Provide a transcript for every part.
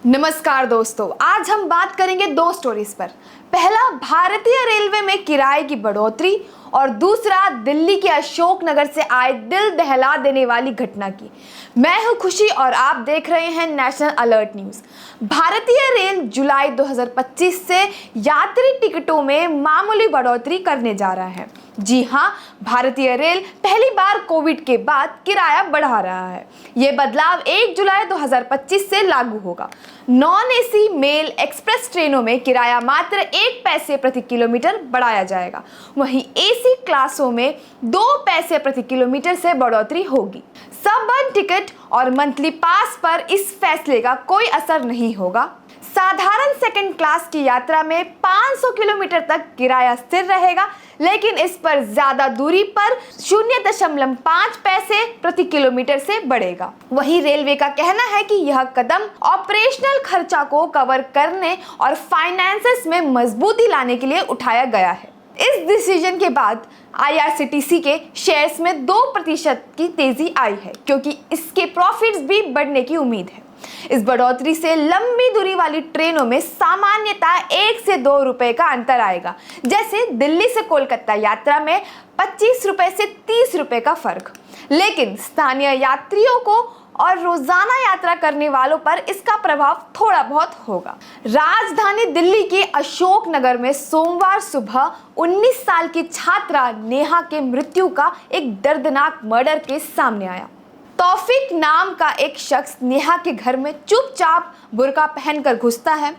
नमस्कार दोस्तों, आज हम बात करेंगे दो स्टोरीज पर। पहला, भारतीय रेलवे में किराए की बढ़ोतरी और दूसरा, दिल्ली के अशोक नगर से आए दिल दहला देने वाली घटना की। मैं हूं खुशी और आप देख रहे हैं नेशनल अलर्ट न्यूज़। भारतीय रेल जुलाई 2025 से यात्री टिकटों में मामूली बढ़ोतरी करने जा रहा है। जी हाँ, भारतीय रेल पहली बार कोविड के बाद किराया बढ़ा रहा है। ये बदलाव 1 जुलाई 2025 से लागू होगा। नॉन एसी मेल एक्सप्रेस ट्रेनों में किराया मात्र 1 पैसे प्रति किलोमीटर बढ़ाया जाएगा। वहीं एसी क्लासों में 2 पैसे प्रति किलोमीटर से बढ़ोतरी होगी। सबअर्बन टिकट और मंथली पास पर इस फैसले का कोई असर नहीं होगा। साधारण सेकंड क्लास की यात्रा में 500 किलोमीटर तक किराया स्थिर रहेगा, लेकिन इस पर ज्यादा दूरी पर 0.5 पैसे प्रति किलोमीटर से बढ़ेगा। वहीं रेलवे का कहना है कि यह कदम ऑपरेशनल खर्चा को कवर करने और फाइनेंसेस में मजबूती लाने के लिए उठाया गया है। इस डिसीजन के बाद IRCTC के शेयर्स में 2% की तेजी आई है, क्योंकि इसके प्रॉफिट्स भी बढ़ने की उम्मीद है। इस बढ़ोतरी से लंबी दूरी वाली ट्रेनों में सामान्यतः 1 से 2 रुपए का अंतर आएगा, जैसे दिल्ली से कोलकाता यात्रा में 25 रुपए से 30 रुपए का फर्क। लेकिन स्थानीय यात्रियों को और रोजाना यात्रा करने वालों पर इसका प्रभाव थोड़ा बहुत होगा। राजधानी दिल्ली के अशोक नगर में सोमवार सुबह 19 साल की छात्रा नेहा के मृत्यु का एक दर्दनाक मर्डर केस सामने आया। तौफीक नाम का एक शख्स नेहा के घर में चुपचाप बुर्का पहनकर घुसता है।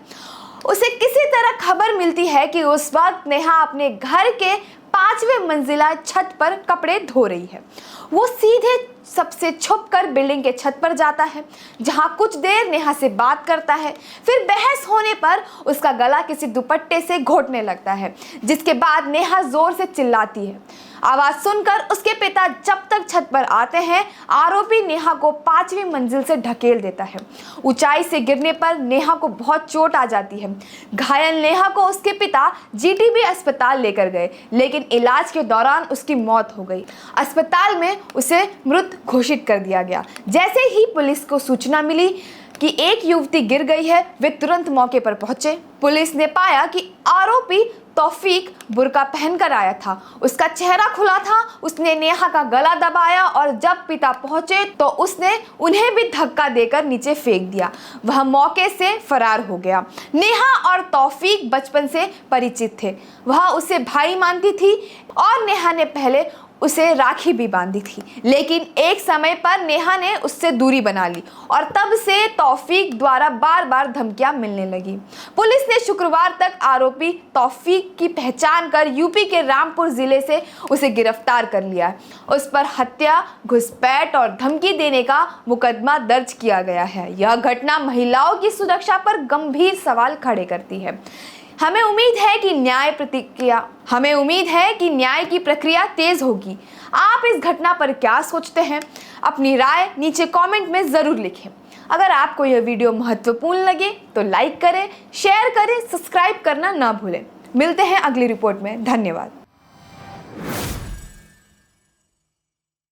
उसे किसी तरह खबर मिलती है कि उस वक्त नेहा अपने घर के 5वें मंजिला छत पर कपड़े धो रही है। वो सीधे सबसे छुपकर बिल्डिंग के छत पर जाता है, जहां कुछ देर नेहा से बात करता है। फिर बहस होने पर उसका गला किसी दुपट्टे से घोंटने लगता है, जिसके बाद नेहा जोर से चिल्लाती है। आवाज सुनकर उसके पिता जब तक छत पर आते हैं, आरोपी नेहा को 5वीं मंजिल से ढकेल देता है। ऊंचाई से गिरने पर नेहा को बहुत चोट आ जाती है। घायल नेहा को उसके पिता GTB अस्पताल लेकर गए, लेकिन इलाज के दौरान उसकी मौत हो गई। अस्पताल में उसे मृत घोषित कर दिया गया। जैसे ही पुलिस को सूचना मिली कि एक युवती गिर गई है, वे तुरंत मौके पर पहुंचे। पुलिस ने पाया कि आरोपी तौफीक बुर्का पहनकर आया था। उसका चेहरा खुला था। उसने नेहा का गला दबाया और जब पिता पहुंचे तो उसने उन्हें भी धक्का देकर नीचे फेंक दिया। वह मौके से फरार हो गया। नेहा और तौफीक बचपन से परिचित थे। वह उसे भाई मानती थी और नेहा ने पहले उसे राखी भी बांधी थी, लेकिन एक समय पर नेहा ने उससे दूरी बना ली और तब से तौफीक द्वारा बार बार धमकियां मिलने लगी। पुलिस ने शुक्रवार तक आरोपी तौफीक की पहचान कर यूपी के रामपुर जिले से उसे गिरफ्तार कर लिया है। उस पर हत्या, घुसपैठ और धमकी देने का मुकदमा दर्ज किया गया है। यह घटना महिलाओं की सुरक्षा पर गंभीर सवाल खड़े करती है। हमें उम्मीद है कि न्याय की प्रक्रिया तेज होगी। आप इस घटना पर क्या सोचते हैं? अपनी राय नीचे कमेंट में ज़रूर लिखें। अगर आपको यह वीडियो महत्वपूर्ण लगे तो लाइक करें, शेयर करें, सब्सक्राइब करना ना भूलें। मिलते हैं अगली रिपोर्ट में। धन्यवाद।